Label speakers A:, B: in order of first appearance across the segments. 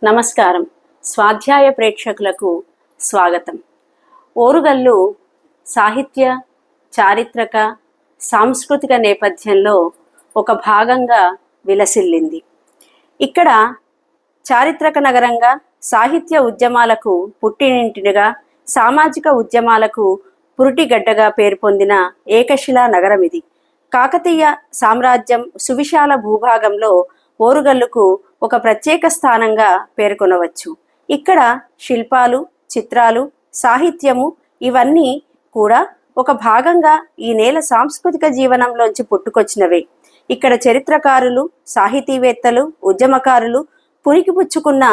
A: నమస్కారం. స్వాధ్యాయ ప్రేక్షకులకు స్వాగతం. ఓరుగల్లు సాహిత్య, చారిత్రక, సాంస్కృతిక నేపథ్యంలో ఒక భాగంగా విలసిల్లింది. ఇక్కడ చారిత్రక నగరంగా, సాహిత్య ఉద్యమాలకు పుట్టినింటిగా, సామాజిక ఉద్యమాలకు పురిటిగడ్డగా పేరు పొందిన ఏకశిలా నగరం ఇది. కాకతీయ సామ్రాజ్యం సువిశాల భూభాగంలో ఓరుగల్లుకు ఒక ప్రత్యేక స్థానంగా పేర్కొనవచ్చు. ఇక్కడ శిల్పాలు, చిత్రాలు, సాహిత్యము ఇవన్నీ కూడా ఒక భాగంగా ఈ నేల సాంస్కృతిక జీవనంలోంచి పుట్టుకొచ్చినవే. ఇక్కడ చరిత్రకారులు, సాహితీవేత్తలు, ఉద్యమకారులు పుణికిపుచ్చుకున్న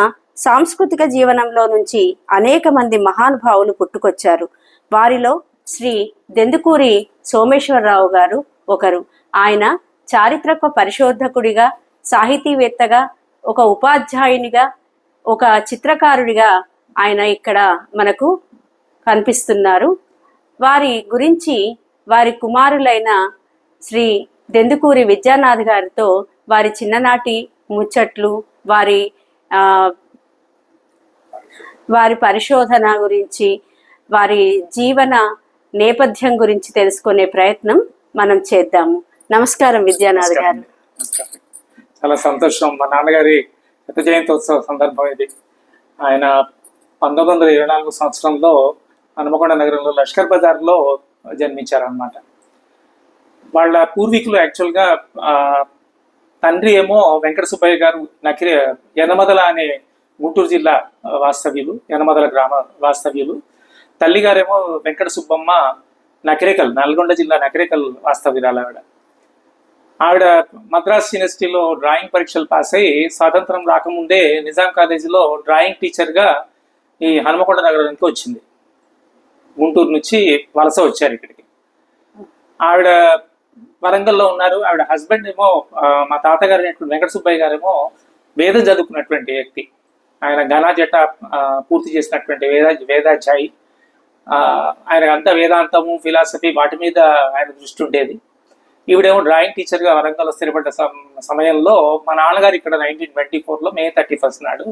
A: సాంస్కృతిక జీవనంలో నుంచి అనేక మంది మహానుభావులు పుట్టుకొచ్చారు. వారిలో శ్రీ దెందుకూరి సోమేశ్వరరావు గారు ఒకరు. ఆయన చారిత్రక పరిశోధకుడిగా, సాహితీవేత్తగా, ఒక ఉపాధ్యాయునిగా, ఒక చిత్రకారుడిగా ఆయన ఇక్కడ మనకు కనిపిస్తున్నారు. వారి గురించి వారి కుమారులైన శ్రీ దెందుకూరి విద్యానాథ్ గారితో వారి చిన్ననాటి ముచ్చట్లు, వారి పరిశోధన గురించి, వారి జీవన నేపథ్యం గురించి తెలుసుకునే ప్రయత్నం మనం చేద్దాము. నమస్కారం విద్యానాథ్ గారు.
B: చాలా సంతోషం. మా నాన్నగారి శత జయంతోత్సవ సందర్భం ఇది. ఆయన 1924 సంవత్సరంలో హనుమకొండ నగరంలో లష్కర్ బజార్లో జన్మించారనమాట. వాళ్ళ పూర్వీకులు యాక్చువల్గా తండ్రి ఏమో వెంకట సుబ్బయ్య గారు యనమదల అనే గుంటూరు జిల్లా వాస్తవ్యులు, యనమదల గ్రామ వాస్తవ్యులు. తల్లిగారేమో వెంకట సుబ్బమ్మ నకిరేకల్, నల్గొండ జిల్లా నకిరేకల్ వాస్తవ్యురాలు. ఆవిడ మద్రాస్ యూనివర్సిటీలో డ్రాయింగ్ పరీక్షలు పాస్ అయ్యి స్వాతంత్రం రాకముందే నిజాం కాలేజీలో డ్రాయింగ్ టీచర్గా ఈ హనుమకొండ నగరానికి వచ్చింది. గుంటూరు నుంచి వలస వచ్చారు ఇక్కడికి. ఆవిడ వరంగల్లో ఉన్నారు. ఆవిడ హస్బెండ్ ఏమో మా తాతగారు వెంకట సుబ్బయ్య గారేమో వేదం చదువుకున్నటువంటి వ్యక్తి. ఆయన ఘనా జట పూర్తి చేసినటువంటి వేదాధ్యాయి. ఆయన అంతా వేదాంతము, ఫిలాసఫీ వాటి మీద ఆయన దృష్టి ఉండేది. ఈవిడేమో డ్రాయింగ్ టీచర్గా వరంగల్లో స్థిరపడ్డ సమయంలో మా నాన్నగారు ఇక్కడ 1924లో మే 31 నాడు,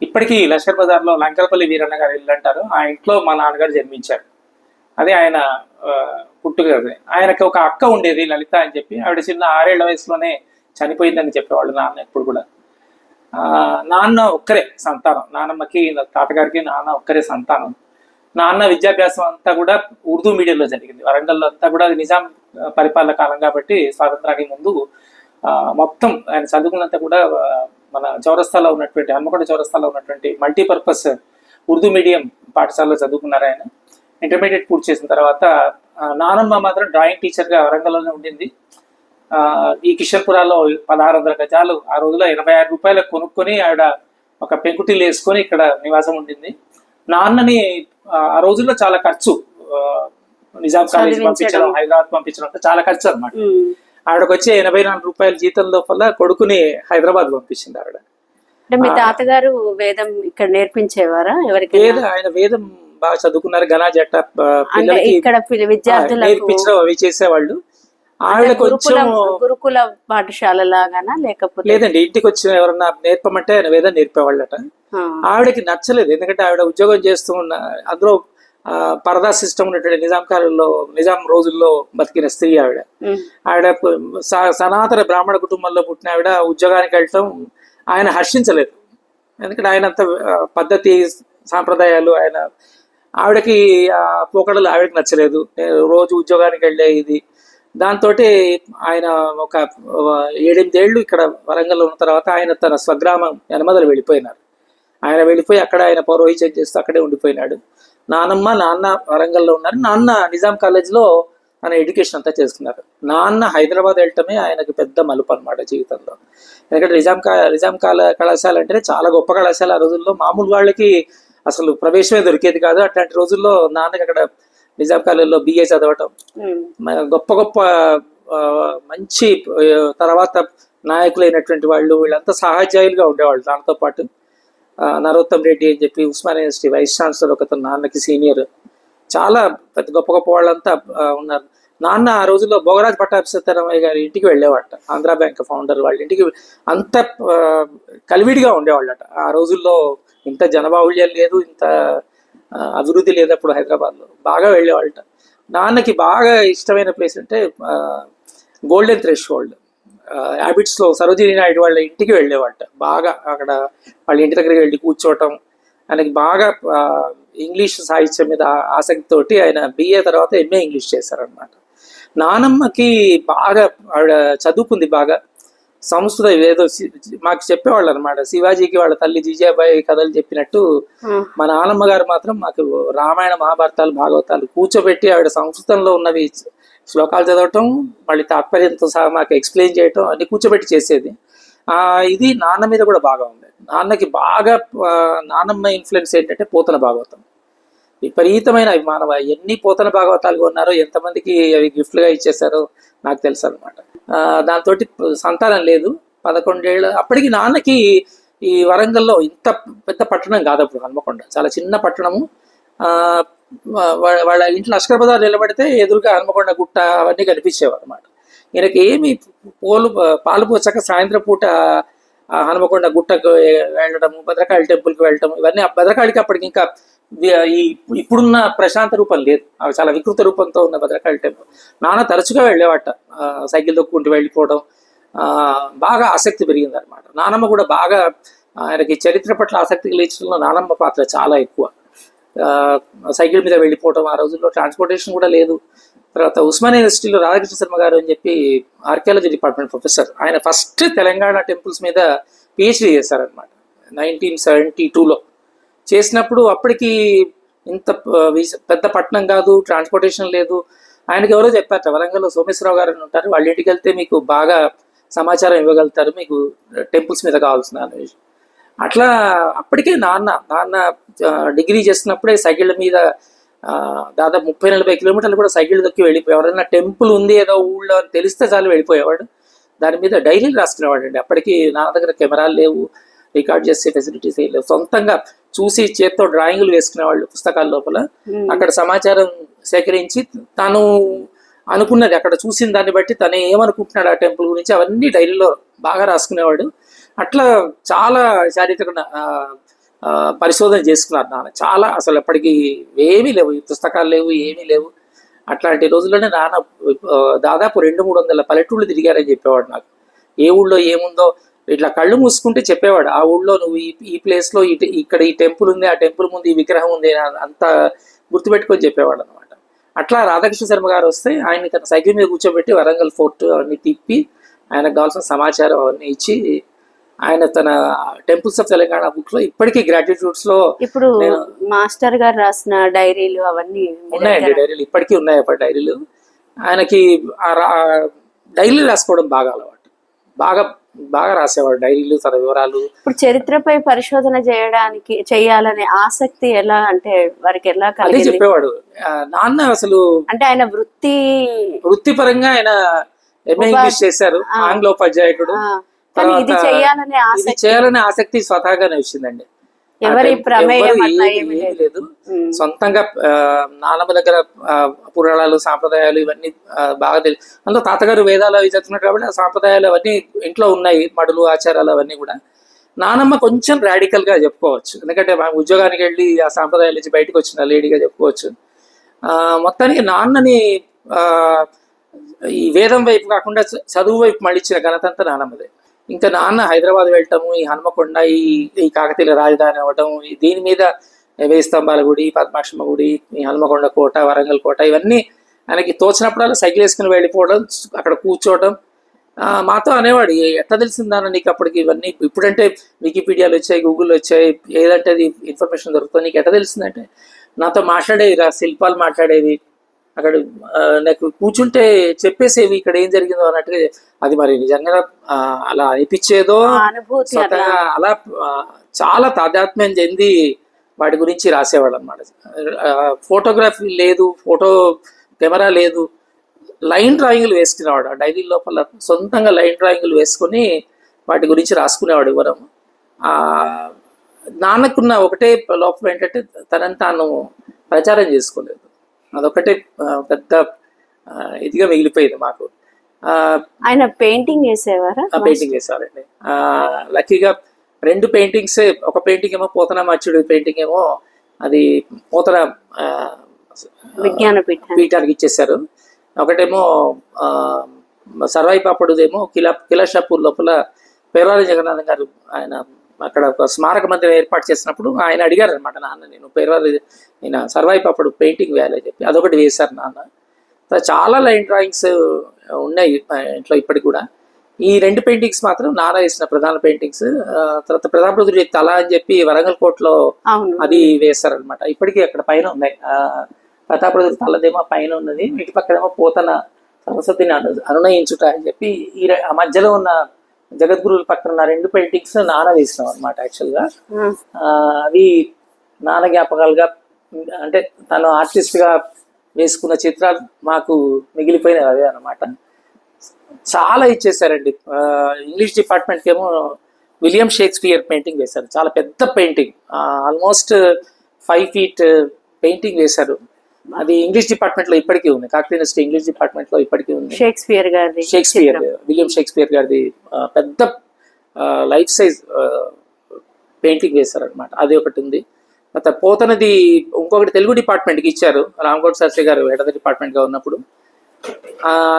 B: ఇప్పటికీ లష్కర్ బజార్లో లంకలపల్లి వీరన్న గారు ఇల్లు అంటారు, ఆ ఇంట్లో మా నాన్నగారు జన్మించారు. అదే ఆయన పుట్టుకది. ఆయనకి ఒక అక్క ఉండేది లలిత అని చెప్పి. ఆవిడ చిన్న 6 ఏళ్ల వయసులోనే చనిపోయిందని చెప్పేవాళ్ళు నాన్న ఎప్పుడు కూడా. నాన్న ఒక్కరే సంతానం. నాన్నమ్మకి, తాతగారికి నాన్న ఒక్కరే సంతానం. నాన్న విద్యాభ్యాసం అంతా కూడా ఉర్దూ మీడియంలో జరిగింది. వరంగల్లో అంతా కూడా అది నిజాం పరిపాలన కాలం కాబట్టి స్వాతంత్రానికి ముందు మొత్తం ఆయన చదువుకున్నంతా కూడా మన చౌరస్తాలో ఉన్నటువంటి, హన్మకొండ చౌరస్తాలో ఉన్నటువంటి మల్టీపర్పస్ ఉర్దూ మీడియం పాఠశాలలో చదువుకున్నారు ఆయన. ఇంటర్మీడియట్ పూర్తి చేసిన తర్వాత నానమ్మ మాత్రం డ్రాయింగ్ టీచర్గా వరంగల్లోనే ఉండింది. ఈ కిషన్పురాలో 1600 గజాలు ఆ రోజులో 86 రూపాయలకు కొనుక్కొని ఆవిడ ఒక పెంకుటిల్లు వేసుకొని ఇక్కడ నివాసం ఉండింది. నాన్నని ఆ రోజుల్లో చాలా ఖర్చు, నిజాం కాలేజ్ పంపించడం, హైదరాబాద్ పంపించడం అంటే చాలా ఖర్చు అనమాట. ఆవిడకి వచ్చే 84 రూపాయల జీతం లోపల కొడుకుని హైదరాబాద్ పంపించింది ఆవిడ.
A: మీ తాతగారు వేదం ఇక్కడ నేర్పించేవారా ఎవరికి?
B: ఆయన వేదం బాగా చదువుకున్నారు. ఘనా జట్ట
A: విద్యార్థులకు
B: నేర్పించడం అవి చేసేవాళ్ళు. ఆవిడ కొంచెం
A: గురుకుల పాఠశాల లాగానా లేకపోతే?
B: లేదండి, ఇంటికి వచ్చిన ఎవరన్నా నేర్పమంటే ఆయన వేదం నేర్పేవాళ్ళట. ఆవిడకి నచ్చలేదు, ఎందుకంటే ఆవిడ ఉద్యోగం చేస్తూ ఉన్న, అందులో పరదా సిస్టమ్ ఉన్నటువంటి నిజాం రోజుల్లో బతికిన స్త్రీ ఆవిడ. ఆవిడ సనాతన బ్రాహ్మణ కుటుంబంలో పుట్టిన ఆవిడ ఉద్యోగానికి వెళ్ళటం ఆయన హర్షించలేదు. ఎందుకంటే ఆయన అంత పద్ధతి, సాంప్రదాయాలు ఆవిడకి పోకడలు ఆవిడకి నచ్చలేదు. రోజు ఉద్యోగానికి వెళ్ళే ఇది. దాంతో ఆయన ఒక 7-8 ఏళ్ళు ఇక్కడ వరంగల్లో ఉన్న తర్వాత ఆయన తన స్వగ్రామం యనమదల వెళ్ళిపోయినారు. ఆయన వెళ్ళిపోయి అక్కడ ఆయన పౌరోహిత్యం చేస్తూ అక్కడే ఉండిపోయినాడు. నాన్న వరంగల్లో ఉన్నారు. నాన్న నిజాం కాలేజ్లో తన ఎడ్యుకేషన్ అంతా చేసుకున్నారు. నాన్న హైదరాబాద్ వెళ్ళటమే ఆయనకు పెద్ద మలుపు అనమాట జీవితంలో. ఎందుకంటే నిజాం కళాశాల అంటేనే చాలా గొప్ప కళాశాల. ఆ రోజుల్లో మామూలు వాళ్ళకి అసలు ప్రవేశమే దొరికేది కాదు. అట్లాంటి రోజుల్లో నాన్నకి అక్కడ నిజాం కాలేజీలో BA చదవటం, గొప్ప మంచి తర్వాత నాయకులైనటువంటి వాళ్ళు, వీళ్ళంతా సహాధ్యాయులుగా ఉండేవాళ్ళు. దాంతో పాటు నరోత్తమ్ రెడ్డి అని చెప్పి ఉస్మానియా యూనివర్సిటీ వైస్ ఛాన్సలర్ ఒకతను నాన్నకి సీనియర్. చాలా పెద్ద గొప్ప వాళ్ళంతా ఉన్నారు.
C: నాన్న ఆ రోజుల్లో భోగరాజ్ పట్టాభిసత్తరామయ్య గారి ఇంటికి వెళ్ళేవాట, ఆంధ్రా బ్యాంక్ ఫౌండర్ వాళ్ళ ఇంటికి. అంత కలివిడిగా ఉండేవాళ్ళట ఆ రోజుల్లో. ఇంత జనబాహుళ్యం లేదు, ఇంత అభివృద్ధి లేదు అప్పుడు హైదరాబాద్లో. బాగా వెళ్ళేవాళ్ళట. నాన్నకి బాగా ఇష్టమైన ప్లేస్ అంటే గోల్డెన్ థ్రెషోల్డ్, హ్యాబిట్స్లో సరోజినీ నాయుడు వాళ్ళ ఇంటికి వెళ్ళేవాట. బాగా అక్కడ వాళ్ళ ఇంటి దగ్గరికి వెళ్ళి కూర్చోవటం. ఆయనకి బాగా ఇంగ్లీష్ సాహిత్యం మీద ఆసక్తితోటి ఆయన BA తర్వాత MA ఇంగ్లీష్ చేశారనమాట. నానమ్మకి బాగా ఆవిడ చదువుకుంది బాగా, సంస్కృత ఏదో మాకు చెప్పేవాళ్ళు అనమాట. శివాజీకి వాళ్ళ తల్లి జిజాబాయి కథలు చెప్పినట్టు మా నానమ్మ గారు మాత్రం మాకు రామాయణ మహాభారతాలు భాగవతాలు కూర్చోబెట్టి ఆవిడ సంస్కృతంలో ఉన్నవి శ్లోకాలు చదవటం, మళ్ళీ తాత్పర్యంతో సహా మాకు ఎక్స్ప్లెయిన్ చేయటం అన్ని కూర్చోబెట్టి చేసేది. ఇది నాన్న మీద కూడా బాగా ఉంది. నాన్నకి బాగా నానమ్మ ఇన్ఫ్లుయెన్స్ ఏంటంటే పోతన భాగవతం. విపరీతమైన అభిమానం. ఎన్ని పోతన భాగవతాలు కొన్నారో, ఎంతమందికి అవి గిఫ్ట్లుగా ఇచ్చేసారో నాకు తెలుసు అనమాట. దాంతో సంతానం లేదు. 11 ఏళ్ళ అప్పటికి నాన్నకి ఈ వరంగల్లో ఇంత పెద్ద పట్టణం కాదు అప్పుడు హన్మకొండ, చాలా చిన్న పట్టణము. వాళ్ళ ఇంట్లో లష్కర్ బజార్ నిలబడితే ఎదురుగా హన్మకొండ గుట్ట అవన్నీ కనిపించేవారు అనమాట. ఈయనకి ఏమి పాలు పోచాక సాయంత్రం పూట హనుమకొండ గుట్టకు వెళ్ళడము, భద్రకాళి టెంపుల్కి వెళ్ళటం, ఇవన్నీ. భద్రకాళికి అప్పటికి ఇంకా ఇప్పుడున్న ప్రశాంత రూపం లేదు, అవి చాలా వికృత రూపంతో ఉన్న భద్రకాళి టెంపుల్. నాన్న తరచుగా వెళ్ళేవాట, సైకిల్ దొక్కుంటూ వెళ్ళిపోవడం. బాగా ఆసక్తి పెరిగింది అనమాట. నానమ్మ కూడా బాగా ఆయనకి చరిత్ర పట్ల ఆసక్తి కలిగించడంలో నానమ్మ పాత్ర చాలా ఎక్కువ. సైకిల్ మీద వెళ్ళిపోవడం, ఆ రోజుల్లో ట్రాన్స్పోర్టేషన్ కూడా లేదు. తర్వాత ఉస్మానియా యూనివర్సిటీలో రాధాకృష్ణ శర్మ గారు అని చెప్పి ఆర్కియాలజీ డిపార్ట్మెంట్ ప్రొఫెసర్, ఆయన ఫస్ట్ తెలంగాణ టెంపుల్స్ మీద PhD చేశారనమాట 1972లో. చేసినప్పుడు అప్పటికి ఇంత పెద్ద పట్టణం కాదు, ట్రాన్స్పోర్టేషన్ లేదు. ఆయనకి ఎవరో చెప్పారట, వరంగల్లో సోమేశ్వరరావు గారు అని ఉంటారు, వాళ్ళ ఇంటికి వెళ్తే మీకు బాగా సమాచారం ఇవ్వగలుగుతారు, మీకు టెంపుల్స్ మీద కావాల్సిన విషయం. అట్లా అప్పటికే నాన్న డిగ్రీ చేస్తున్నప్పుడే సైకిళ్ళ మీద దాదాపు 30-40 కిలోమీటర్లు కూడా సైకిల్ దొక్కి వెళ్ళిపోయి, ఎవరైనా టెంపుల్ ఉంది ఏదో ఊళ్ళో అని తెలిస్తే చాలు వెళ్ళిపోయేవాడు. దాని మీద డైరీలు రాసుకునేవాడు అండి. అప్పటికి నాన్న దగ్గర కెమెరాలు లేవు, రికార్డ్ చేసే ఫెసిలిటీస్ ఏం లేవు. సొంతంగా చూసి చేత్తో డ్రాయింగ్లు వేసుకునేవాళ్ళు పుస్తకాల లోపల. అక్కడ సమాచారం సేకరించి తాను అనుకున్నది, అక్కడ చూసిన దాన్ని బట్టి తను ఏమనుకుంటున్నాడు ఆ టెంపుల్ గురించి అవన్నీ డైరీలో బాగా రాసుకునేవాడు. అట్లా చాలా చారిత్రక పరిశోధన చేసుకున్నారు నాన్న. చాలా అసలు అప్పటికి ఏమీ లేవు, పుస్తకాలు లేవు, ఏమీ లేవు. అట్లాంటి రోజుల్లోనే నాన్న దాదాపు 200-300 పల్లెటూళ్ళు తిరిగారని చెప్పేవాడు నాకు. ఏ ఊళ్ళో ఏముందో ఇట్లా కళ్ళు మూసుకుంటే చెప్పేవాడు. ఆ ఊళ్ళో నువ్వు ఈ ప్లేస్లో ఇక్కడ ఈ టెంపుల్ ఉంది, ఆ టెంపుల్ ముందు ఈ విగ్రహం ఉంది, అంత గుర్తుపెట్టుకొని చెప్పేవాడు అనమాట. అట్లా రాధాకృష్ణ శర్మ గారు వస్తే ఆయన్ని తన సైకిల్ మీద కూర్చోబెట్టి వరంగల్ ఫోర్ట్ అవన్నీ తిప్పి ఆయనకు కావాల్సిన సమాచారం అవన్నీ ఇచ్చి ఆయన తన టెంపుల్స్ ఆఫ్ తెలంగాణ బుక్ లో ఇప్పటికీ గ్రాటిట్యూడ్స్ లో
A: ఇప్పుడు మాస్టర్ గారు రాసిన డైరీలు అవన్నీ
C: ఉన్నాయండి. డైరీలు ఇప్పటికీ ఉన్నాయి. అప్పటి డైరీలు. ఆయనకి డైరీలు రాసుకోవడం బాగా అలవాటు, బాగా రాసేవాడు డైరీలు, తన వివరాలు.
A: ఇప్పుడు చరిత్రపై పరిశోధన చేయాలనే ఆసక్తి ఎలా, అంటే వారికి ఎలా కలిగింది?
C: చెప్పేవాడు నాన్న. అసలు
A: అంటే ఆయన
C: వృత్తిపరంగా ఆయన MA ఇంగ్లీష్ చేశారు, ఆంగ్లోపాధ్యాయుడు.
A: ఇది
C: చేయాలనే ఆసక్తి స్వతహాగానే వచ్చిందండి.
A: ఎవరి ప్రమేయం
C: లేదు. సొంతంగా నాన్నమ్మ దగ్గర పురాణాలు, సాంప్రదాయాలు ఇవన్నీ బాగా తెలుసు. అందులో తాతగారు వేదాలు అవి చదువుతున్నారు కాబట్టి ఆ సాంప్రదాయాలు అవన్నీ ఇంట్లో ఉన్నాయి, మడులు ఆచారాలు అవన్నీ కూడా. నానమ్మ కొంచెం రాడికల్ గా చెప్పుకోవచ్చు, ఎందుకంటే ఉద్యోగానికి వెళ్ళి ఆ సాంప్రదాయాల నుంచి బయటకు వచ్చిన లేడీగా చెప్పుకోవచ్చు. మొత్తానికి నాన్నని ఈ వేదం వైపు కాకుండా చదువు వైపు మళ్ళించిన ఘనత అంతా నానమ్మదే. ఇంకా నాన్న హైదరాబాద్ వెళ్ళటము, ఈ హన్మకొండ, ఈ కాకతీయ రాజధాని అవ్వటం, దీని మీద 1000 స్తంభాల గుడి, పద్మాక్షమ్మ గుడి, ఈ హన్మకొండ కోట, వరంగల్ కోట, ఇవన్నీ ఆయనకి తోచినప్పుడల్లా సైకిల్ వేసుకుని వెళ్ళిపోవడం, అక్కడ కూర్చోవడం. మాతో అనేవాడు, ఎట్లా తెలిసిందాన్న నీకు అప్పటికి ఇవన్నీ? ఇప్పుడంటే వికీపీడియాలు వచ్చాయి, గూగుల్ వచ్చాయి, ఏదంటే అది ఇన్ఫర్మేషన్ దొరుకుతుంది, నీకు ఎట్లా తెలిసిందంటే నాతో మాట్లాడేవి, శిల్పాలు మాట్లాడేవి, అక్కడ నాకు కూర్చుంటే చెప్పేసేవి ఇక్కడ ఏం జరిగిందో అన్నట్టుగా. అది మరి నిజంగా అలా అనిపించేదో అలా చాలా తాదాత్మ్యం చెంది వాటి గురించి రాసేవాడు అనమాట. ఫోటోగ్రఫీ లేదు, కెమెరా లేదు, లైన్ డ్రాయింగ్లు వేసుకునేవాడు. ఆ డైరీ లోపల సొంతంగా లైన్ డ్రాయింగ్లు వేసుకుని వాటి గురించి రాసుకునేవాడు వివరం. నాన్నకున్న ఒకటే లోపం ఏంటంటే తనని తాను ప్రచారం చేసుకోలేదు. అదొకటే పెద్ద ఇదిగా మిగిలిపోయింది మాకు.
A: ఆయన పెయింటింగ్ వేసేవారా?
C: పెయింటింగ్ వేసేవారండి. లక్కీగా 2 పెయింటింగ్స్, ఒక పెయింటింగ్ ఏమో పోతన మచ్చుడు పెయింటింగ్ ఏమో అది పోతన
A: విజ్ఞాన
C: పీఠానికి ఇచ్చేసారు. ఒకటేమో సర్వాయి పాపడుదేమో కిలాషాపూర్ లోపల పేర్వారి జగన్నాథం గారు ఆయన అక్కడ ఒక స్మారక మందిరం ఏర్పాటు చేసినప్పుడు ఆయన అడిగారు అనమాట, నాన్న నేను పేర్వారి నేను సర్వాయి పాపడు పెయింటింగ్ వేయాలని చెప్పి అదొకటి వేశారు నాన్న. చాలా లైన్ డ్రాయింగ్స్ ఉన్నాయి ఇంట్లో ఇప్పటికి కూడా. ఈ 2 పెయింటింగ్స్ మాత్రం నాన్న వేసిన ప్రధాన పెయింటింగ్స్. తర్వాత ప్రతాపరుద్రుడి తల అని చెప్పి వరంగల్ కోటలో అది వేశారనమాట. ఇప్పటికీ అక్కడ పైన ఉన్నాయి. ప్రతాపరుద్రుడి తలదేమో పైన ఉన్నది, ఇటు పక్కనేమో పోతన సరస్వతిని అనునయించుట అని చెప్పి ఆ మధ్యలో ఉన్న జగద్గురువుల పక్కన ఉన్న 2 పెయింటింగ్స్ నాన్న వేసినాం అనమాట. యాక్చువల్గా అవి నాన్న జ్ఞాపకాలుగా, అంటే తను ఆర్టిస్ట్గా వేసుకున్న చిత్రాలు మాకు మిగిలిపోయినవి అవే అనమాట. చాలా ఇచ్చేసారండి. ఇంగ్లీష్ డిపార్ట్మెంట్కి ఏమో విలియం షేక్స్పియర్ పెయింటింగ్ వేశారు, చాలా పెద్ద పెయింటింగ్, ఆల్మోస్ట్ 5 feet పెయింటింగ్ వేశారు. అది ఇంగ్లీష్ డిపార్ట్మెంట్లో ఇప్పటికీ ఉంది, కాకతీయ యూనివర్సిటీ ఇంగ్లీష్ డిపార్ట్మెంట్లో ఇప్పటికీ ఉంది. షేక్స్పియర్ విలియం షేక్స్పియర్ గారిది పెద్ద లైఫ్ సైజ్ పెయింటింగ్ వేశారు అనమాట. అది ఒకటి ఉంది. తర్వాత పోతనది ఇంకొకటి తెలుగు డిపార్ట్మెంట్కి ఇచ్చారు, రామకోటి శాస్త్రి గారు హెడ్ ఆఫ్ ద డిపార్ట్మెంట్గా ఉన్నప్పుడు.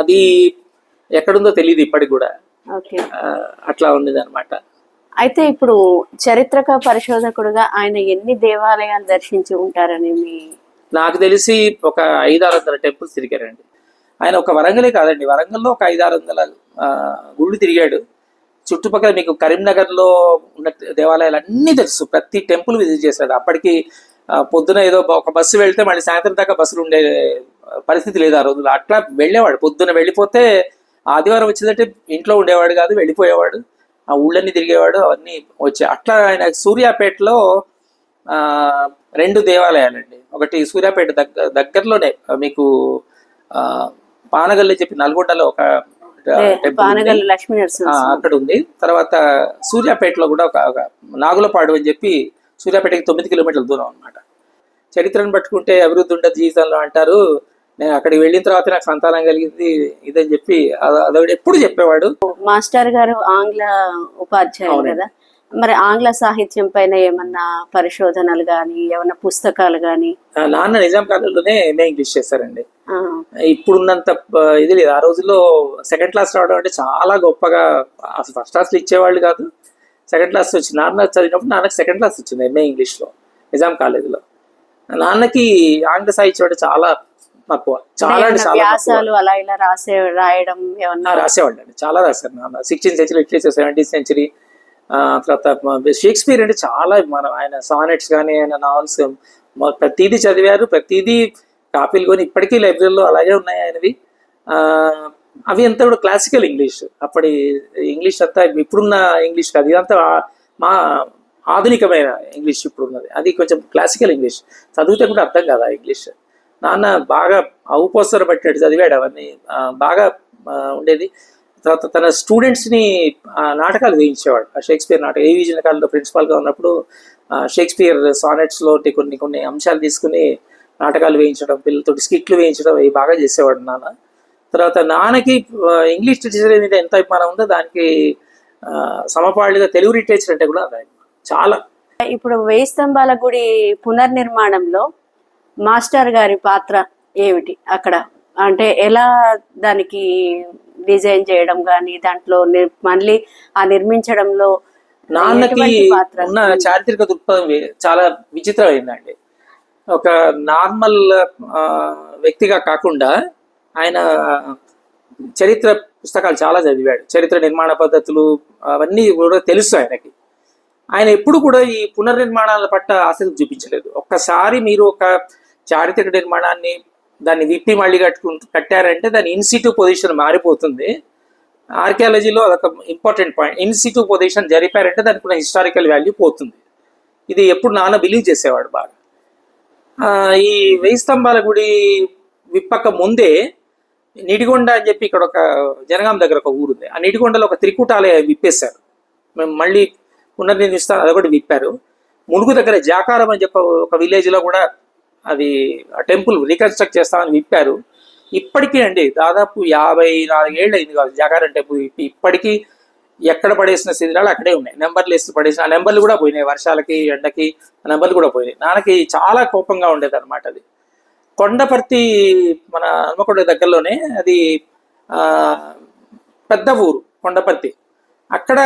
C: అది ఎక్కడుందో తెలియదు ఇప్పటికి కూడా. అట్లా ఉండేది అనమాట.
A: అయితే ఇప్పుడు చరిత్రక పరిశోధకుడుగా ఆయన ఎన్ని దేవాలయాలు దర్శించి ఉంటారని
C: నాకు తెలిసి ఒక 500-600 టెంపుల్స్ తిరిగారండి ఆయన. ఒక వరంగలే కాదండి, వరంగల్లో ఒక 500-600 గుళ్ళు తిరిగాడు. చుట్టుపక్కల మీకు కరీంనగర్లో ఉన్న దేవాలయాలు అన్నీ తెలుసు, ప్రతి టెంపుల్ విజిట్ చేశాడు. అప్పటికి పొద్దున ఏదో ఒక బస్సు వెళ్తే మళ్ళీ సాయంత్రం దాకా బస్సులు ఉండే పరిస్థితి లేదు ఆ రోజుల్లో. అట్లా వెళ్ళేవాడు, పొద్దున వెళ్ళిపోతే ఆదివారం వచ్చిందంటే ఇంట్లో ఉండేవాడు కాదు, వెళ్ళిపోయేవాడు, ఆ ఊళ్ళన్నీ తిరిగేవాడు, అవన్నీ వచ్చాయి. అట్లా ఆయన సూర్యాపేటలో 2 దేవాలయాలండి. ఒకటి సూర్యాపేట దగ్గరలోనే మీకు పానగల్లి చెప్పి నల్గొండలో ఒక అక్కడ ఉంది. తర్వాత సూర్యాపేటలో కూడా ఒక నాగులపాడు అని చెప్పి సూర్యాపేటకి 9 కిలోమీటర్ల దూరం అనమాట. చరిత్రను పట్టుకుంటే అభివృద్ధి ఉండదు జీవితంలో అంటారు. నేను అక్కడికి వెళ్ళిన తర్వాత నాకు సంతానం కలిగింది ఇదని చెప్పి అదొకటి ఎప్పుడు చెప్పేవాడు.
A: మాస్టర్ గారు ఆంగ్ల ఉపాధ్యాయులు కదా, మరి ఆంగ్ల సాహిత్యం పైన ఏమన్నా పరిశోధనలు కానీ ఏమన్నా పుస్తకాలు కానీ?
C: నాన్న నిజాం కాలంలోనే ఎంఏ ఇంగ్లీష్ చేశారండి. ఇప్పుడున్నంత ఇది లేదు. ఆ రోజుల్లో సెకండ్ క్లాస్ రావడం అంటే చాలా గొప్పగా, అసలు ఫస్ట్ క్లాస్లో ఇచ్చేవాళ్ళు కాదు, సెకండ్ క్లాస్ వచ్చింది. నాన్న చదివినప్పుడు నాన్నకి సెకండ్ క్లాస్ వచ్చింది ఎంఏ ఇంగ్లీష్లో నిజాం కాలేజీలో. నాన్నకి ఆంగ్ల సాహిత్యం అంటే చాలా తక్కువ, చాలా
A: రాయడం
C: రాసేవాళ్ళు అండి, చాలా రాశారు నాన్న. 16th century literature, 17th century. తర్వాత షేక్స్పియర్ అంటే చాలా ఆయన సానెట్స్ కానీ ఆయన నావల్స్ ప్రతిదీ చదివారు, ప్రతిదీ కాపీలు కొని ఇప్పటికీ లైబ్రరీలో అలాగే ఉన్నాయి ఆయనవి. అవి అంతా కూడా క్లాసికల్ ఇంగ్లీష్. అప్పటి ఇంగ్లీష్ అంతా ఇప్పుడున్న ఇంగ్లీష్ కాదు, ఇదంతా మా ఆధునికమైన ఇంగ్లీష్ ఇప్పుడు ఉన్నది. అది కొంచెం క్లాసికల్ ఇంగ్లీష్, చదివితే కూడా అర్థం కాదు ఆ ఇంగ్లీష్. నాన్న బాగా అవుపోసర పట్టినట్టు చదివాడు, అవన్నీ బాగా ఉండేది. తర్వాత తన స్టూడెంట్స్ని నాటకాలు వేయించేవాడు. ఆ షేక్స్పియర్ నాటకం ఏవి కాలంలో ప్రిన్సిపాల్గా ఉన్నప్పుడు షేక్స్పియర్ సానెట్స్లో కొన్ని అంశాలు తీసుకుని నాటకాలు వేయించడం, పిల్లలతో స్కిట్లు వేయించడం ఇవి బాగా చేసేవాడు నాన్న. తర్వాత నాన్నకి ఇంగ్లీష్ లిటరేచర్ మీద ఎంత అభిమానం ఉందో దానికి సమపాళ్ళుగా తెలుగు లిటరేచర్ అంటే కూడా చాలా.
A: ఇప్పుడు 1000 స్తంభాల గుడి పునర్నిర్మాణంలో మాస్టర్ గారి పాత్ర ఏమిటి అక్కడ? అంటే ఎలా దానికి డిజైన్ చేయడం కానీ దాంట్లో మళ్ళీ ఆ నిర్మించడంలో
C: నాన్నకి ఉన్న చారిత్రక దృక్పథం చాలా విచిత్రమైందండి. ఒక నార్మల్ వ్యక్తిగా కాకుండా ఆయన చరిత్ర పుస్తకాలు చాలా చదివాడు, చరిత్ర నిర్మాణ పద్ధతులు అవన్నీ కూడా తెలుసు ఆయనకి. ఆయన ఎప్పుడు కూడా ఈ పునర్నిర్మాణాల పట్ల ఆసక్తి చూపించలేదు. ఒక్కసారి మీరు ఒక చారిత్రక నిర్మాణాన్ని దాన్ని విప్పి మళ్ళీ కట్టారంటే దాని ఇన్సిట్యూ పొజిషన్ మారిపోతుంది. ఆర్కియాలజీలో అదొక ఇంపార్టెంట్ పాయింట్. ఇన్సిట్యూ పొజిషన్ జరిపారంటే దానికి ఉన్న హిస్టారికల్ వాల్యూ పోతుంది. ఇది ఎప్పుడు నాన్న బిలీవ్ చేసేవాడు బాగా. ఈ 1000 స్తంభాల గుడి విప్పక ముందే నిడిగొండ అని చెప్పి ఇక్కడ ఒక జనగాం దగ్గర ఒక ఊరుంది. ఆ నిడిగొండలో ఒక త్రికూటాలయం విప్పేశారు. మేము మళ్ళీ పునర్నిర్మిస్తాం, అదొకటి విప్పారు. ములుగు దగ్గర జాకారం అని చెప్పి ఒక విలేజ్లో కూడా అది ఆ టెంపుల్ రీకన్స్ట్రక్ట్ చేస్తామని విప్పారు. ఇప్పటికీ అండి దాదాపు 54 ఏళ్ళు అయింది కాదు జాగారం టెంపుల్ ఇప్పటికీ ఎక్కడ పడేసిన శిథిలాలు అక్కడే ఉన్నాయి. నెంబర్లు వేసి పడేసిన ఆ నెంబర్లు కూడా పోయినాయి, వర్షాలకి ఎండకి ఆ నెంబర్లు కూడా పోయినాయి. నాన్నకి చాలా కోపంగా ఉండేది అనమాట అది. కొండపర్తి మన హన్మకొండ దగ్గరలోనే అది పెద్ద ఊరు కొండపర్తి. అక్కడ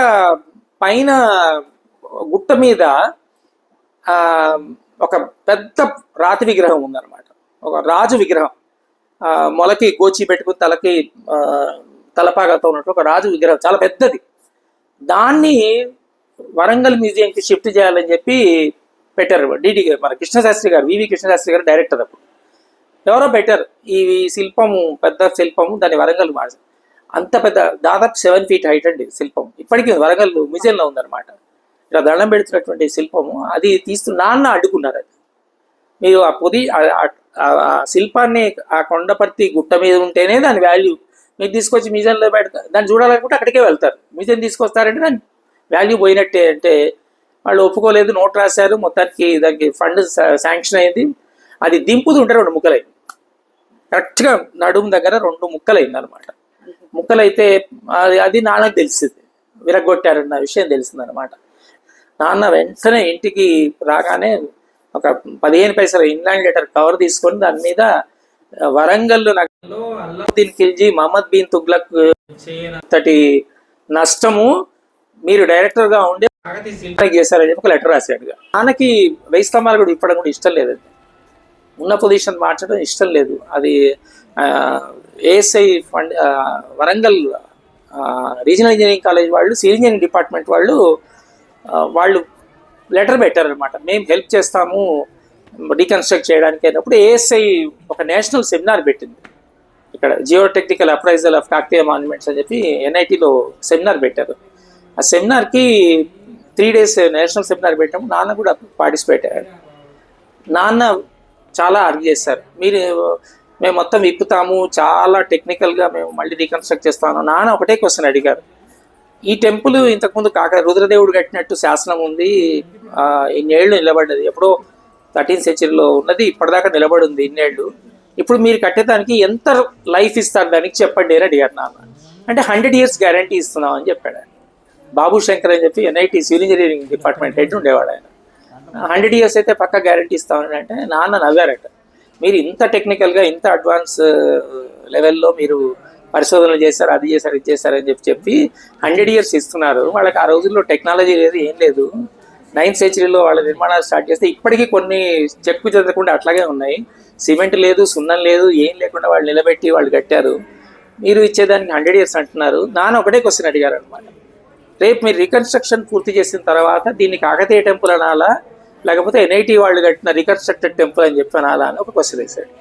C: పైన గుట్ట మీద ఒక పెద్ద రాతి విగ్రహం ఉందన్నమాట, ఒక రాజు విగ్రహం. మొలకి గోచి పెట్టుకుని తలకి తలపాగతో ఉన్నట్టు ఒక రాజు విగ్రహం, చాలా పెద్దది. దాన్ని వరంగల్ మ్యూజియంకి షిఫ్ట్ చేయాలని చెప్పి పెట్టారు డిడి మన కృష్ణశాస్త్రి గారు, వివి కృష్ణశాస్త్రి గారు డైరెక్టర్. అప్పుడు ఎవరో పెట్టారు ఈ శిల్పము, పెద్ద శిల్పము, దాన్ని వరంగల్ మార్చారు. అంత పెద్ద దాదాపు 7 feet హైట్ అండి శిల్పం. ఇప్పటికీ వరంగల్ మ్యూజియంలో ఉందన్నమాట. ఇలా దండం పెడుతున్నటువంటి శిల్పము అది తీస్తూ నాన్న అడ్డుకున్నారు. అది మీరు ఆ శిల్పాన్ని ఆ కొండపర్తి గుట్ట మీద ఉంటేనే దాని వాల్యూ. మీరు తీసుకొచ్చి మ్యూజియంలో పెడతారు, దాన్ని చూడాలనుకుంటే అక్కడికే వెళ్తారు. మ్యూజియం తీసుకొస్తారంటే దాని వాల్యూ పోయినట్టే. అంటే వాళ్ళు ఒప్పుకోలేదు, నోట్ రాశారు, మొత్తానికి దానికి ఫండ్ శాంక్షన్ అయింది. అది దింపుతుంటే 2 ముక్కలైంది, కరెక్ట్గా నడుము దగ్గర 2 ముక్కలైంది అనమాట. ముక్కలైతే అది నాన్నకు తెలిసింది, విరగొట్టారన్న విషయం తెలిసింది అనమాట. నాన్న వెంటనే ఇంటికి రాగానే ఒక 15 పైసల ఇన్లాండ్ లెటర్ కవర్ తీసుకొని దాని మీద వరంగల్ నగరంలో అల్లావుద్దీన్ ఖిల్జీ, మహమ్మద్ బిన్ తుగ్లక్ చేయనంతటి నష్టము మీరు డైరెక్టర్ గా ఉండి చేశారని చెప్పి ఒక లెటర్ రాశాడు. నాన్నకి 1000 స్తంభాలు కూడా ఇప్పడం కూడా ఇష్టం లేదండి, ఉన్న పొజిషన్ మార్చడం ఇష్టం లేదు. అది ASI fund Warangal regional engineering college వాళ్ళు, సివిల్ ఇంజనీరింగ్ డిపార్ట్మెంట్ వాళ్ళు లెటర్ పెట్టారనమాట, మేము హెల్ప్ చేస్తాము రీకన్స్ట్రక్ట్ చేయడానికి. అయినప్పుడు ఏఎస్ఐ ఒక నేషనల్ సెమినార్ పెట్టింది ఇక్కడ, geo technical appraisal of Kakatiya monuments అని చెప్పి ఎన్ఐటీలో సెమినార్ పెట్టారు. ఆ సెమినార్కి 3 days నేషనల్ సెమినార్ పెట్టినప్పుడు నాన్న కూడా పార్టిసిపేట్ అయ్యారు. నాన్న చాలా ఆర్గ్యూ చేశారు, మేము మొత్తం విప్పుతాము, చాలా టెక్నికల్గా మేము మళ్ళీ రీకన్స్ట్రక్ట్ చేస్తాము. నాన్న ఒకటే క్వశ్చన్ అడిగారు, ఈ టెంపుల్ ఇంతకుముందు రుద్రదేవుడు కట్టినట్టు శాసనం ఉంది, ఇన్నేళ్ళు నిలబడ్డది, ఎప్పుడో 13th century ఉన్నది, ఇప్పటిదాకా నిలబడి ఉంది ఇన్నేళ్ళు, ఇప్పుడు మీరు కట్టేదానికి ఎంత లైఫ్ ఇస్తారు దానికి చెప్పండి అని అడిగారు నాన్న. అంటే 100 years గ్యారంటీ ఇస్తున్నాం అని చెప్పాడు. బాబు శంకర్ అని చెప్పి NIT civil engineering department head ఉండేవాడు ఆయన. 100 years అయితే పక్క గ్యారంటీ ఇస్తామని అంటే నాన్న నవ్వారట. మీరు ఇంత టెక్నికల్గా ఇంత అడ్వాన్స్ లెవెల్లో మీరు పరిశోధనలు చేశారు, అది చేశారు, ఇది చేశారని చెప్పి 100 years ఇస్తున్నారు. వాళ్ళకి ఆ రోజుల్లో టెక్నాలజీ లేదు, ఏం లేదు. 9th century వాళ్ళ నిర్మాణాలు స్టార్ట్ చేస్తే ఇప్పటికీ కొన్ని చెక్కు చెదరకుండా అట్లాగే ఉన్నాయి. సిమెంట్ లేదు, సున్నం లేదు, ఏం లేకుండా వాళ్ళు నిలబెట్టి వాళ్ళు కట్టారు. మీరు ఇచ్చేదానికి 100 years అంటున్నారు. నాన్న ఒకటే క్వశ్చన్ అడిగారు అనమాట, రేపు మీరు రీకన్స్ట్రక్షన్ పూర్తి చేసిన తర్వాత దీన్ని కాకతీయ టెంపుల్ అనాలా, లేకపోతే ఎన్ఐటి వాళ్ళు కట్టిన రీకన్స్ట్రక్టెడ్ టెంపుల్ అని చెప్పి అనాలా అని ఒక క్వశ్చన్ వేశాడు.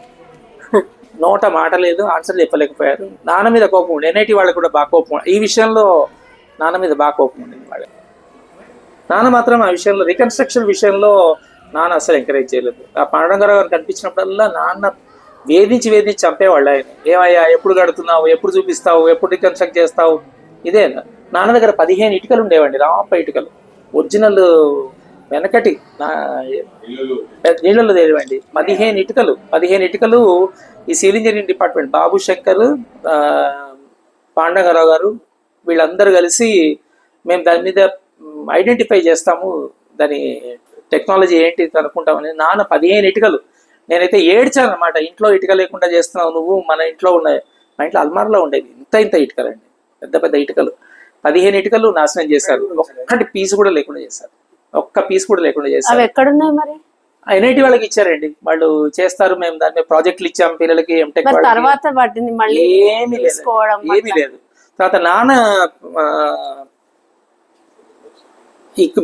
C: నోట మాట లేదు, ఆన్సర్ చెప్పలేకపోయారు. నాన్న మీద కోపం ఉండే, ఎన్ఐటి వాళ్ళకి కూడా బాగా కోపం, ఈ విషయంలో నాన్న మీద బాగా కోపం ఉండేది వాళ్ళకి. నాన్న మాత్రం ఆ విషయంలో, రీకన్స్ట్రక్షన్ విషయంలో నాన్న అసలు ఎంకరేజ్ చేయలేదు. ఆ పాండురంగారావు గారు కనిపించినప్పుడల్లా నాన్న వేధించి చంపేవాళ్ళు ఆయన. ఏమయ్యా, ఎప్పుడు కడుతున్నావు, ఎప్పుడు చూపిస్తావు, ఎప్పుడు రీకన్స్ట్రక్ట్ చేస్తావు, ఇదే. నాన్న దగ్గర 15 ఇటుకలు ఉండేవండి, రామప్ప ఇటుకలు, ఒరిజినల్ వెనకటి నీళ్ళలో తేలివండి. 15 ఇటుకలు ఈ సివిల్ ఇంజనీరింగ్ డిపార్ట్మెంట్ బాబు శంకర్, పాండురంగారావు గారు వీళ్ళందరూ కలిసి మేము దాని మీద ఐడెంటిఫై చేస్తాము, దాని టెక్నాలజీ ఏంటి అనుకుంటామని. నాన్న 15 ఇటుకలు, నేనైతే ఏడ్చాను అనమాట, ఇంట్లో ఇటుక లేకుండా చేస్తున్నావు నువ్వు, మన ఇంట్లో ఉన్నాయి, మా ఇంట్లో అల్మార్లో ఉండేవి ఇంత ఇటుకలండి, పెద్ద ఇటుకలు. 15 ఇటుకలు నాశనం చేశారు, ఒక్కటి పీస్ కూడా లేకుండా చేశారు, ఒక్క పీస్ కూడా లేకుండా చేశారు.
A: ఎక్కడున్నాయి మరి?
C: ఎన్ఐటి వాళ్ళకి ఇచ్చారండి, వాళ్ళు చేస్తారు, మేము దాని మీద ప్రాజెక్టులు ఇచ్చాం పిల్లలకి, ఎంటెక్
A: తర్వాత వాటిని మళ్ళీ
C: ఏమీ లేదు. తర్వాత నాన్న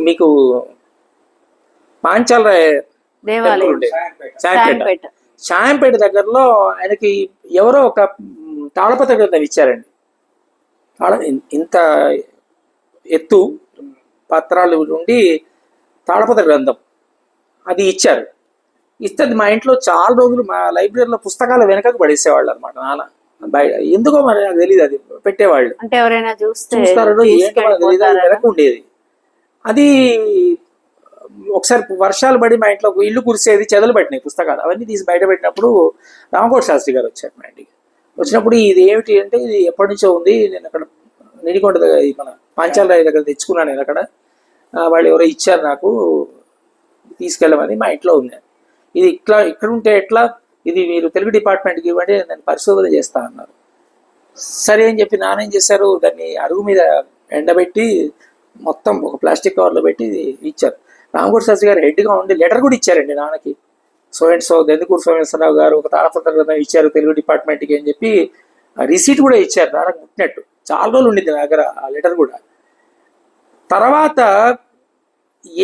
C: మీకు పాంచాల షాయంపేట దగ్గరలో ఆయనకి ఎవరో ఒక తాళపత్ర గ్రంథం ఇచ్చారండి. ఇంత ఎత్తు పత్రాలు ఉండి తాళపత్ర గ్రంథం అది ఇచ్చారు. ఇస్తే మా ఇంట్లో చాలా రోజులు మా లైబ్రరీలో పుస్తకాల వెనకకు పడేసేవాళ్ళు అనమాట నాన్న. బయట ఎందుకో మరి నాకు తెలియదు, అది పెట్టేవాళ్ళు, అంటే ఎవరైనా చూస్తారో ఏంటో మనకు తెలియదు, అది వెనక ఉండేది. అది ఒకసారి వర్షాలు పడి మా ఇంట్లో ఇల్లు కురిసేది, చెదలు పట్టినాయి పుస్తకాలు, అవన్నీ తీసి బయట పెట్టినప్పుడు రామకోటి శాస్త్రి గారు వచ్చారు మా ఇంటికి. వచ్చినప్పుడు ఇది ఏమిటి అంటే ఇది ఎప్పటి నుంచో ఉంది, నేను అక్కడ నిడికొండ దగ్గర మన పాంచాలరాయి దగ్గర తెచ్చుకున్నాను నేను అక్కడ. వాళ్ళు ఎవరో ఇచ్చారు నాకు తీసుకెళ్ళమని, మా ఇంట్లో ఉంది. ఇది ఇక్కడ ఉంటే ఎట్లా, ఇది మీరు తెలుగు డిపార్ట్మెంట్కి ఇవ్వండి, నేను పరిశోధన చేస్తా అన్నారు. సరే అని చెప్పి నాన్న ఏం చేశారు, దాన్ని అరుగు మీద ఎండబెట్టి మొత్తం ఒక ప్లాస్టిక్ కవర్లో పెట్టి ఇచ్చారు. రామగోడి శాస్త్రి గారు హెడ్గా ఉండి లెటర్ కూడా ఇచ్చారండి నాన్నకి. So and so Dendukuru Someswararao గారు ఒక తాళపత్ర గ్రంథం ఇచ్చారు తెలుగు డిపార్ట్మెంట్కి అని చెప్పి రిసీట్ కూడా ఇచ్చారు నాన్నకు పుట్టినట్టు. చాలా రోజులు ఉండింది నా దగ్గర ఆ లెటర్ కూడా. తర్వాత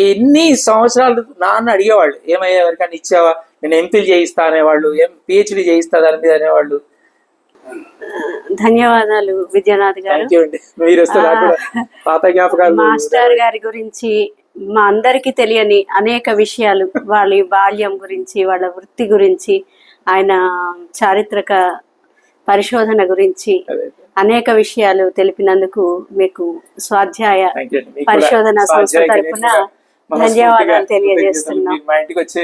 C: ఎన్ని సంవత్సరాలు నాన్న అడిగేవాళ్ళు, ఏమయ్యా ఎవరికైనా ఇచ్చావా, నేను ఎంపీలు చేయిస్తా అనేవాళ్ళు, పిహెచ్డీ చేయిస్తా దాని మీద అనేవాళ్ళు.
A: ధన్యవాదాలు విద్యానాథ్ గారు.
C: థ్యాంక్ యూ అండి, మీరు వస్తే నాకు కూడా పాత జ్ఞాపకాలు.
A: మాస్టర్ గారి గురించి మా అందరికీ తెలియని అనేక విషయాలు, వాళ్ళ బాల్యం గురించి, వాళ్ళ వృత్తి గురించి, ఆయన చారిత్రక పరిశోధన గురించి అనేక విషయాలు తెలిపినందుకు మీకు స్వాధ్యాయ పరిశోధన సంస్థ తరఫున ధన్యవాదాలు తెలియజేస్తున్నాం.
B: మా ఇంటికి వచ్చి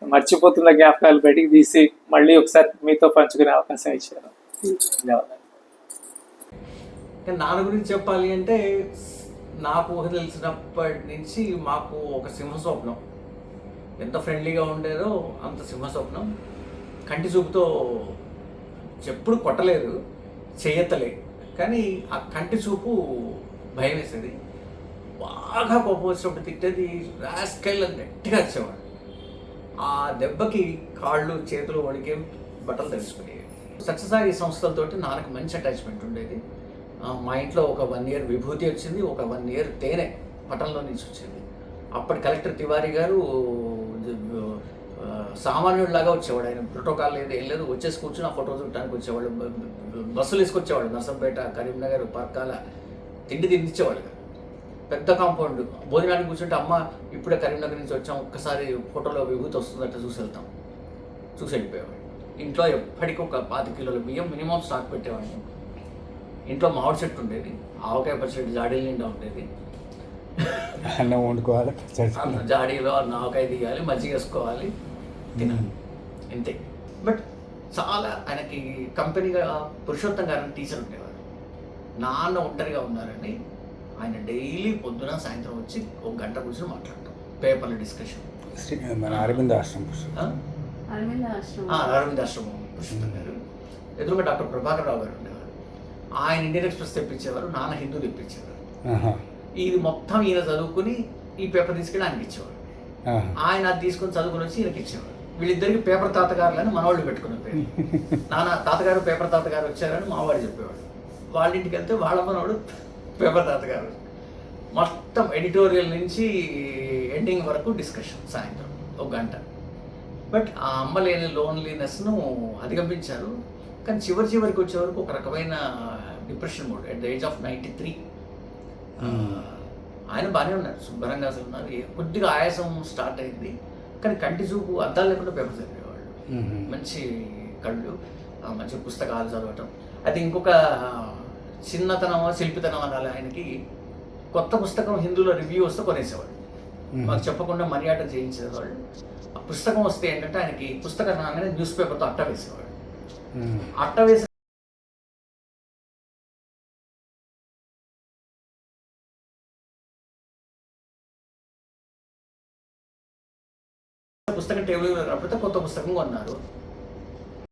B: మర్చిపోతున్న జ్ఞాపకాలు బయటికి తీసి మళ్ళీ ఒకసారి మీతో పంచుకునే అవకాశం ఇచ్చారు. ధన్యవాదాలు.
D: నాన్న గురించి చెప్పాలి అంటే, నాకు ఊహ తెలిసినప్పటి నుంచి మాకు ఒక సింహస్వప్నం. ఎంత ఫ్రెండ్లీగా ఉండేదో అంత సింహస్వప్నం. కంటి చూపుతో ఎప్పుడు కొట్టలేదు, చేయత్తలే, కానీ ఆ కంటి చూపు భయం వేసేది. బాగా కోపం వచ్చినప్పుడు తిట్టేది, రాస్కెల్ అని గట్టిగా వచ్చేవాడు. ఆ దెబ్బకి కాళ్ళు చేతులు వణికే, బట్టలు తెలుసుకునేవి. సత్యసాయి సంస్థలతోటి నాన్నకు మంచి అటాచ్మెంట్ ఉండేది. మా ఇంట్లో ఒక 1 year విభూతి వచ్చింది, ఒక 1 year తేనె పట్టణంలో నుంచి వచ్చింది. అప్పటి కలెక్టర్ తివారీ గారు సామాన్యుడిలాగా వచ్చేవాడు. ఆయన ప్రోటోకాల్ లేదు, ఏం లేదు, వచ్చేసి కూర్చుని ఆ ఫోటో చూడటానికి వచ్చేవాళ్ళు. బస్సులు వేసుకొచ్చేవాడు, నర్సంపేట, కరీంనగర్, పర్కాల. తిండి తినిచ్చేవాళ్ళు. పెద్ద కాంపౌండ్, భోజనానికి కూర్చుంటే అమ్మ ఇప్పుడే కరీంనగర్ నుంచి వచ్చాం, ఒక్కసారి ఫోటోలో విభూతి వస్తుందట చూసి వెళ్తాం, చూసి వెళ్ళిపోయేవాడు. ఇంట్లో ఎప్పటికీ ఒక 25 kilos బియ్యం మినిమం స్టాక్ పెట్టేవాడిని. ఇంట్లో మామిడి చెట్టు ఉండేది, ఆవకాయ పచ్చడి జాడీల నిండా ఉండేది.
E: అన్నం వండుకోవాలి,
D: జాడీలో ఆవకాయ తీయాలి, మజ్జిగ వేసుకోవాలి, తినాలి, ఇంతే. బట్ చాలా ఆయనకి కంపెనీగా పురుషోత్తం గారు టీచర్ ఉండేవారు. నాన్న ఒంటరిగా ఉన్నారని ఆయన డైలీ పొద్దున సాయంత్రం వచ్చి 1 గంట కూర్చొని మాట్లాడతాం, పేపర్ల డిస్కషన్.
E: మన అరవింద ఆశ్రమం
D: పురుషోత్తం గారు. ఎదురుగా డాక్టర్ ప్రభాకర్ రావు గారు ఉండేవారు. ఆయన ఇండియన్ ఎక్స్ప్రెస్ తెప్పించేవారు, నాన్న హిందూ తెప్పించేవారు. ఇది మొత్తం ఈయన చదువుకుని ఈ పేపర్ తీసుకెళ్ళి ఆయనకి ఇచ్చేవాడు. ఆయన అది తీసుకుని చదువుకుని వచ్చి ఈయనకి ఇచ్చేవాడు. వీళ్ళిద్దరికి పేపర్ తాతగారులు అని మనవాళ్ళు పెట్టుకున్న పేరు. నాన్న తాతగారు పేపర్ తాతగారు వచ్చారని మావాడు చెప్పేవాడు. వాళ్ళ ఇంటికి వెళ్తే వాళ్ళ మనవాడు పేపర్ తాతగారు. మొత్తం ఎడిటోరియల్ నుంచి ఎండింగ్ వరకు డిస్కషన్ సాయంత్రం 1 గంట. బట్ ఆ అమ్మ లేని లోన్లీనెస్ను అధిగమించారు. కానీ చివరికి వచ్చే వరకు ఒక రకమైన depression mode. At the age of 93 ఆయన బాగానే ఉన్నారు, శుభ్రంగా అసలు ఉన్నారు. కొద్దిగా ఆయాసం స్టార్ట్ అయింది, కానీ కంటి చూపు అద్దాలు లేకుండా పేపర్ చదివేవాళ్ళు. మంచి కళ్ళు, మంచి పుస్తకాలు చదవటం. అయితే ఇంకొక చిన్నతనం, శిల్పితనం అనాలి ఆయనకి. కొత్త పుస్తకం హిందూలో రివ్యూ వస్తే కొనేసేవాడు, మాకు చెప్పకుండా మనీ ఆర్డర్ చేయించేవాళ్ళు. ఆ పుస్తకం వస్తే ఏంటంటే ఆయనకి పుస్తకం రాగానే న్యూస్ పేపర్తో అట్ట వేసేవాడు. అట్ట వేసి పుస్తకం టేబుల్ రాకపోతే కొత్త పుస్తకం కొన్నారు.